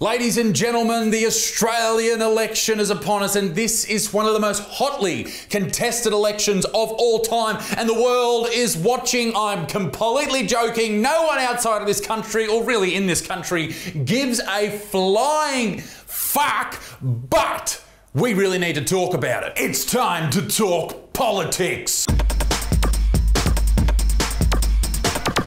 Ladies and gentlemen, the Australian election is upon us, and this is one of the most hotly contested elections of all time, and the world is watching. I'm completely joking. No one outside of this country, or really in this country, gives a flying fuck, but we really need to talk about it. It's time to talk politics.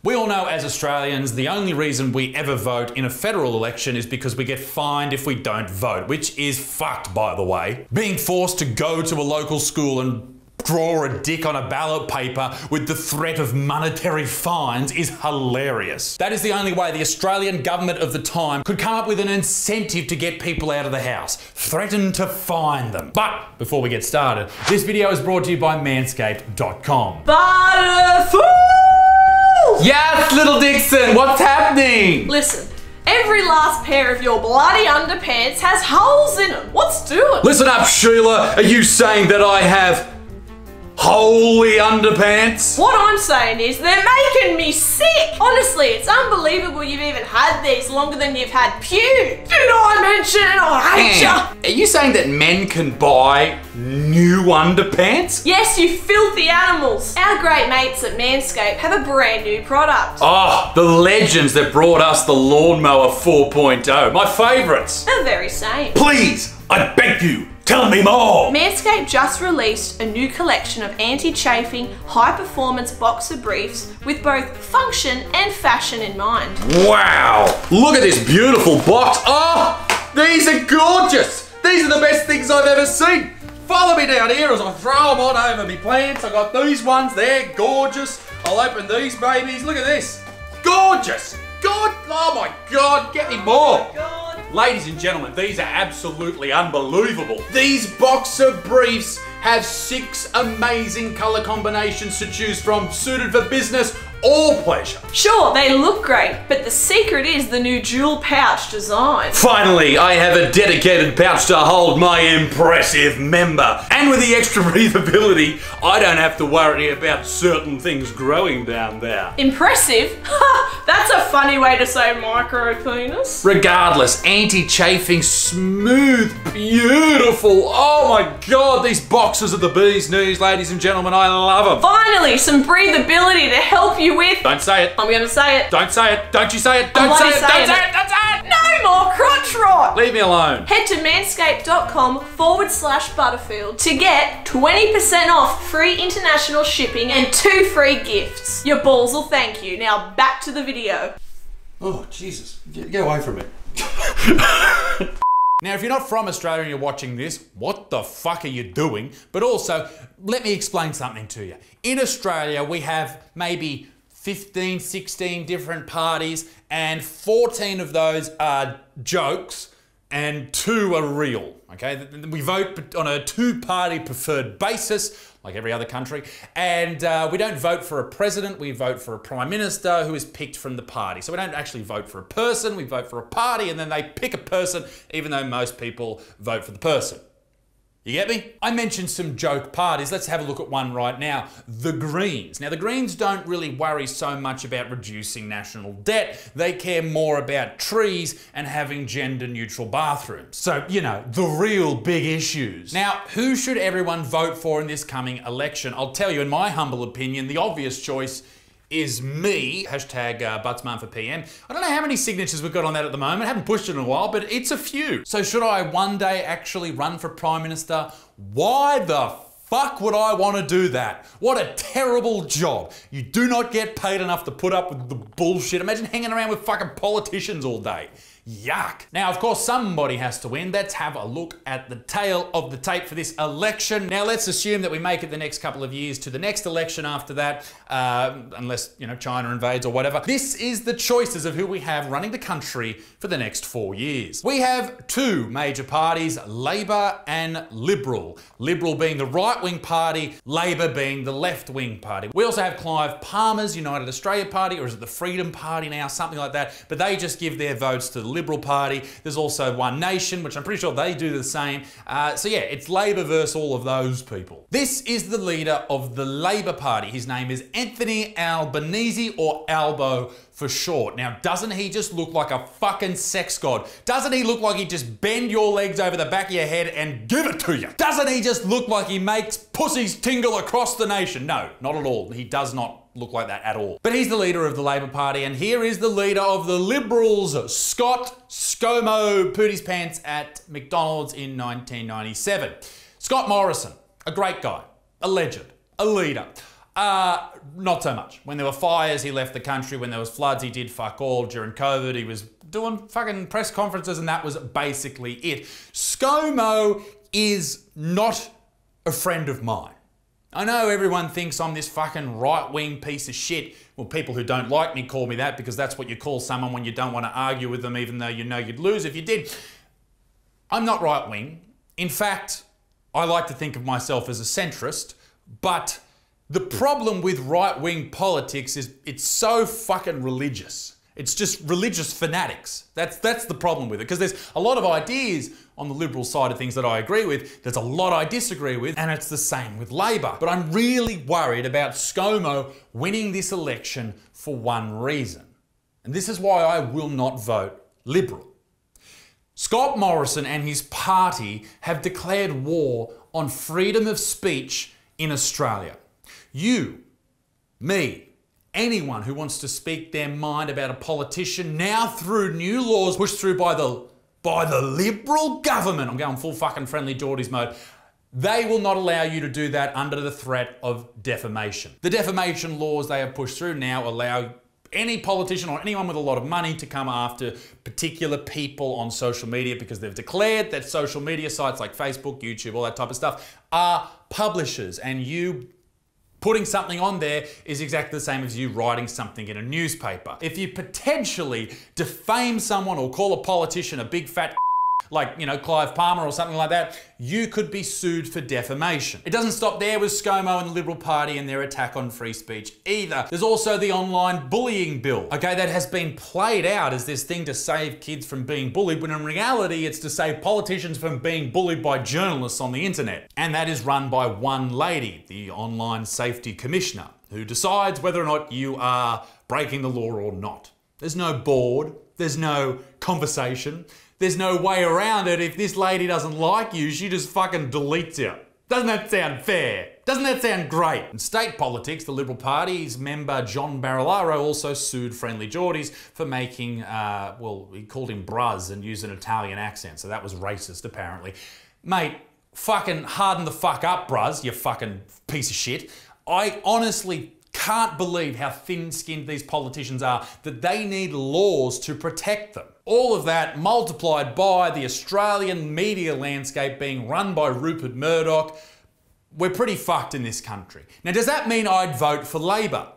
We all know as Australians, the only reason we ever vote in a federal election is because we get fined if we don't vote, which is fucked, by the way. Being forced to go to a local school and draw a dick on a ballot paper with the threat of monetary fines is hilarious. That is the only way the Australian government of the time could come up with an incentive to get people out of the house. Threaten to fine them. But before we get started, this video is brought to you by Manscape.com. Butterfield! Yes, little Dixon, what's happening? Listen, every last pair of your bloody underpants has holes in them. What's doing? Listen up, Sheila. Are you saying that I have holy underpants? What I'm saying is they're making me sick. Honestly, it's unbelievable you've even had these longer than you've had pubes. Did I mention I hate ya? Are you saying that men can buy new underpants? Yes, you filthy animals. Our great mates at Manscape have a brand new product. Oh, the legends that brought us the Lawnmower 4.0. My favourites. The very same. Please, I beg you, tell me more. Manscaped just released a new collection of anti-chafing, high-performance boxer briefs with both function and fashion in mind. Wow, look at this beautiful box. Oh, these are gorgeous. These are the best things I've ever seen. Follow me down here as I throw them on over me plants. I got these ones, they're gorgeous. I'll open these babies, look at this. Gorgeous, oh my God, get me more. Ladies and gentlemen, these are absolutely unbelievable. These boxer briefs have 6 amazing color combinations to choose from, suited for business or pleasure. Sure, they look great, but the secret is the new dual pouch design. Finally, I have a dedicated pouch to hold my impressive member. And with the extra breathability, I don't have to worry about certain things growing down there. Impressive? Ha! That's a funny way to say micro penis. Regardless, anti-chafing, smooth, beautiful. Oh my God, these boxes are the bee's knees, ladies and gentlemen. I love them. Finally, some breathability to help you with... Don't say it. I'm gonna say it. Don't say it. Don't you say it. Don't say it. Don't say it. Don't say it. No more crotch rot. Leave me alone. Head to manscape.com/Butterfield to get 20% off free international shipping and 2 free gifts. Your balls will thank you. Now back to the video. Oh, Jesus. Get away from it. Now, if you're not from Australia and you're watching this, what the fuck are you doing? But also, let me explain something to you. In Australia, we have maybe 15, 16 different parties, and 14 of those are jokes and 2 are real, okay? We vote on a 2-party preferred basis, like every other country, and we don't vote for a president, we vote for a prime minister who is picked from the party. So we don't actually vote for a person, we vote for a party, and then they pick a person, even though most people vote for the person. You get me? I mentioned some joke parties. Let's have a look at one right now. The Greens. Now, the Greens don't really worry so much about reducing national debt. They care more about trees and having gender-neutral bathrooms. So, you know, the real big issues. Now, who should everyone vote for in this coming election? I'll tell you, in my humble opinion, the obvious choice is me. Hashtag Buttsman for PM. I don't know how many signatures we've got on that at the moment. I haven't pushed it in a while, but it's a few. So should I one day actually run for Prime Minister? Why the fuck would I want to do that? What a terrible job. You do not get paid enough to put up with the bullshit. Imagine hanging around with fucking politicians all day. Yuck. Now, of course, somebody has to win. Let's have a look at the tail of the tape for this election. Now, let's assume that we make it the next couple of years to the next election after that, unless, you know, China invades or whatever. This is the choices of who we have running the country for the next 4 years. We have 2 major parties, Labor and Liberal. Liberal being the right-wing party, Labor being the left-wing party. We also have Clive Palmer's United Australia Party, or is it the Freedom Party now, something like that, but they just give their votes to the Liberal Party. There's also One Nation, which I'm pretty sure they do the same. So yeah, it's Labor versus all of those people. This is the leader of the Labor Party. His name is Anthony Albanese, or Albo for short. Now, doesn't he just look like a fucking sex god? Doesn't he look like he just bend your legs over the back of your head and give it to you? Doesn't he just look like he makes pussies tingle across the nation? No, not at all. He does not look like that at all. But he's the leader of the Labor Party, and here is the leader of the Liberals, Scott ScoMo, pooed his pants at McDonald's in 1997. Scott Morrison, a great guy, a legend, a leader. Not so much. When there were fires, he left the country. When there was floods, he did fuck all. During COVID, he was doing fucking press conferences, and that was basically it. ScoMo is not a friend of mine. I know everyone thinks I'm this fucking right-wing piece of shit. Well, people who don't like me call me that because that's what you call someone when you don't want to argue with them, even though you know you'd lose if you did. I'm not right-wing. In fact, I like to think of myself as a centrist, but the problem with right-wing politics is it's so fucking religious. It's just religious fanatics. That's the problem with it, because there's a lot of ideas on the Liberal side of things that I agree with. There's a lot I disagree with, and it's the same with Labor. But I'm really worried about ScoMo winning this election for one reason. And this is why I will not vote Liberal. Scott Morrison and his party have declared war on freedom of speech in Australia. You, me, anyone who wants to speak their mind about a politician now through new laws pushed through by the Liberal government, I'm going full fucking friendly Geordies mode, they will not allow you to do that under the threat of defamation. The defamation laws they have pushed through now allow any politician or anyone with a lot of money to come after particular people on social media because they've declared that social media sites like Facebook, YouTube, all that type of stuff are publishers, and you putting something on there is exactly the same as you writing something in a newspaper. If you potentially defame someone or call a politician a big fat like, you know, Clive Palmer or something like that, you could be sued for defamation. It doesn't stop there with ScoMo and the Liberal Party and their attack on free speech either. There's also the online bullying bill, okay, that has been played out as this thing to save kids from being bullied, when in reality it's to save politicians from being bullied by journalists on the internet. And that is run by one lady, the Online Safety Commissioner, who decides whether or not you are breaking the law or not. There's no board, there's no conversation, there's no way around it. If this lady doesn't like you, she just fucking deletes you. Doesn't that sound fair? Doesn't that sound great? In state politics, the Liberal Party's member John Barilaro also sued Friendly Geordies for making, well, he called him bruz and used an Italian accent, so that was racist apparently. Mate, fucking harden the fuck up, bruz, you fucking piece of shit. I honestly can't believe how thin-skinned these politicians are, that they need laws to protect them. All of that multiplied by the Australian media landscape being run by Rupert Murdoch. We're pretty fucked in this country. Now, does that mean I'd vote for Labor?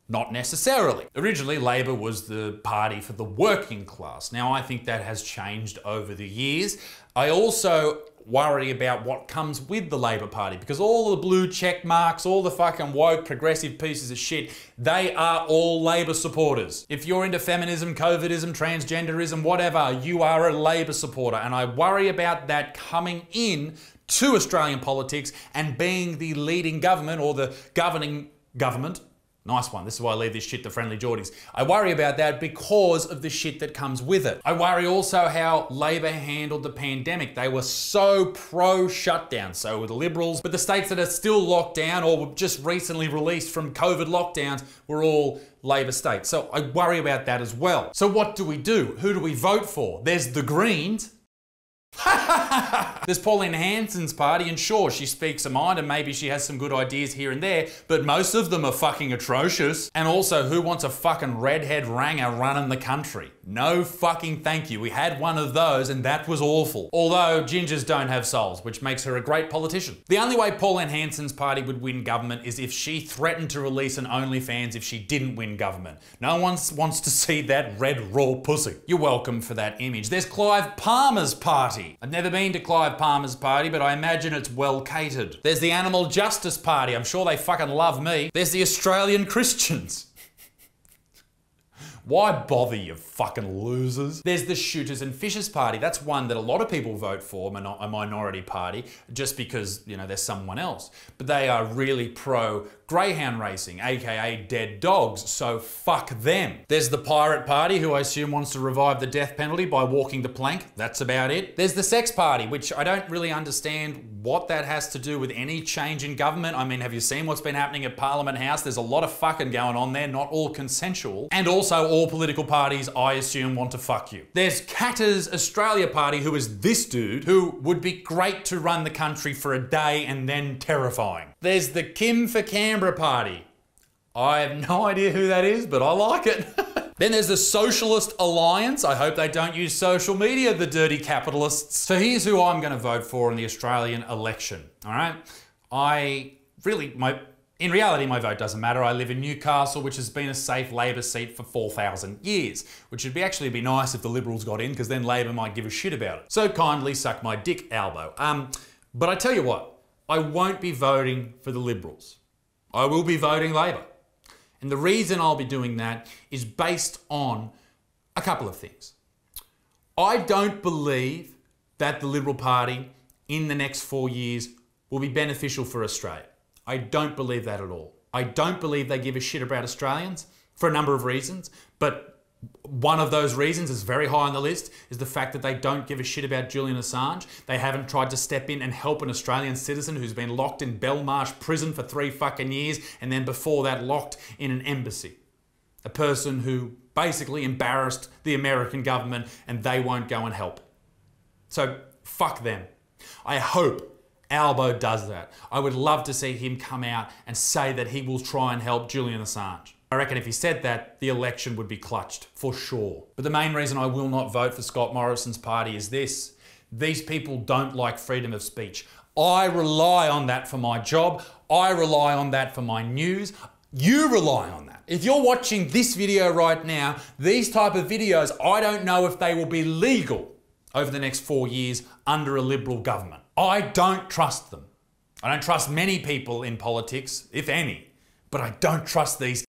Not necessarily. Originally, Labor was the party for the working class. Now, I think that has changed over the years. I also worry about what comes with the Labor Party, because all the blue check marks, all the fucking woke progressive pieces of shit, they are all Labor supporters. If you're into feminism, COVIDism, transgenderism, whatever, you are a Labor supporter, and I worry about that coming in to Australian politics and being the leading government or the governing government. Nice one. This is why I leave this shit to Friendly Geordies. I worry about that because of the shit that comes with it. I worry also how Labor handled the pandemic. They were so pro-shutdown. So were the Liberals. But the states that are still locked down or were just recently released from COVID lockdowns were all Labor states. So I worry about that as well. So what do we do? Who do we vote for? There's the Greens. There's Pauline Hanson's party, and sure, she speaks her mind and maybe she has some good ideas here and there, but most of them are fucking atrocious. And also, who wants a fucking redhead ranger running the country? No fucking thank you. We had one of those and that was awful. Although gingers don't have souls, which makes her a great politician. The only way Pauline Hanson's party would win government is if she threatened to release an OnlyFans if she didn't win government. No one wants to see that red raw pussy. You're welcome for that image. There's Clive Palmer's party. I've never been to Clive Palmer's party, but I imagine it's well catered. There's the Animal Justice Party. I'm sure they fucking love me. There's the Australian Christians. Why bother, you fucking losers? There's the Shooters and Fishers Party. That's one that a lot of people vote for, a minority party, just because, you know, there's someone else. But they are really pro greyhound racing, aka dead dogs, so fuck them. There's the Pirate Party, who I assume wants to revive the death penalty by walking the plank. That's about it. There's the Sex Party, which I don't really understand what that has to do with any change in government. I mean, have you seen what's been happening at Parliament House? There's a lot of fucking going on there, not all consensual. And also all political parties, I assume, want to fuck you. There's Katter's Australia Party, who is this dude, who would be great to run the country for a day and then terrifying. There's the Kim for Canberra Party. I have no idea who that is, but I like it. Then there's the Socialist Alliance. I hope they don't use social media, the dirty capitalists. So here's who I'm going to vote for in the Australian election, all right? In reality, my vote doesn't matter. I live in Newcastle, which has been a safe Labor seat for 4,000 years, which would actually be nice if the Liberals got in, because then Labor might give a shit about it. So kindly suck my dick, Albo. But I tell you what, I won't be voting for the Liberals. I will be voting Labor. And the reason I'll be doing that is based on a couple of things. I don't believe that the Liberal Party in the next 4 years will be beneficial for Australia. I don't believe that at all. I don't believe they give a shit about Australians for a number of reasons, but one of those reasons is very high on the list is the fact that they don't give a shit about Julian Assange. They haven't tried to step in and help an Australian citizen who's been locked in Belmarsh prison for 3 fucking years and then before that locked in an embassy. A person who basically embarrassed the American government and they won't go and help. So fuck them. I hope Albo does that. I would love to see him come out and say that he will try and help Julian Assange. I reckon if he said that, the election would be clutched, for sure. But the main reason I will not vote for Scott Morrison's party is this. These people don't like freedom of speech. I rely on that for my job. I rely on that for my news. You rely on that. If you're watching this video right now, these type of videos, I don't know if they will be legal over the next 4 years under a Liberal government. I don't trust them. I don't trust many people in politics, if any, but I don't trust these.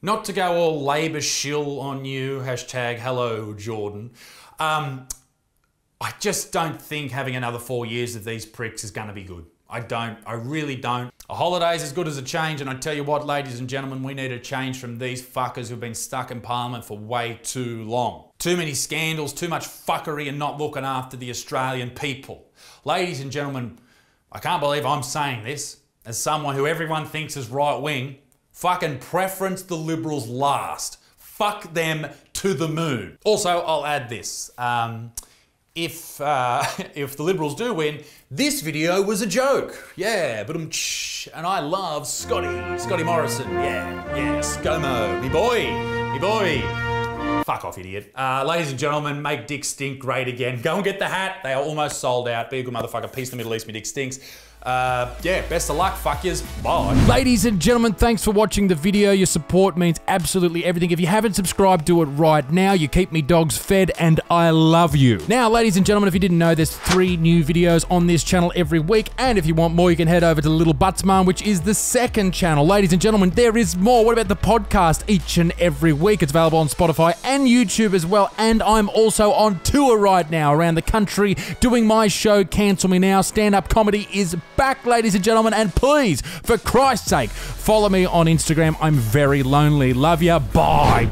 Not to go all Labor shill on you, hashtag hello Jordan. I just don't think having another 4 years of these pricks is going to be good. I really don't. A holiday's as good as a change, and I tell you what, ladies and gentlemen, we need a change from these fuckers who've been stuck in Parliament for way too long. Too many scandals, too much fuckery, and not looking after the Australian people. Ladies and gentlemen, I can't believe I'm saying this, as someone who everyone thinks is right-wing. Fucking preference the Liberals last. Fuck them to the moon. Also, I'll add this. If the Liberals do win, this video was a joke. Yeah, but and I love Scotty Morrison. Yeah, ScoMo, me boy. Fuck off, idiot. Ladies and gentlemen, make dick stink great again. Go and get the hat. They are almost sold out. Be a good motherfucker. Peace in the Middle East, me dick stinks. Yeah, best of luck, fuckers. Bye. Ladies and gentlemen, thanks for watching the video. Your support means absolutely everything. If you haven't subscribed, do it right now. You keep me dogs fed, and I love you. Now, ladies and gentlemen, if you didn't know, there's 3 new videos on this channel every week, and if you want more, you can head over to Little Buttsman, which is the 2nd channel. Ladies and gentlemen, there is more. What about the podcast each and every week? It's available on Spotify and YouTube as well, and I'm also on tour right now around the country doing my show, Cancel Me Now. Stand-up comedy is back, ladies and gentlemen, and please, for Christ's sake, follow me on Instagram. I'm very lonely. Love ya. Bye.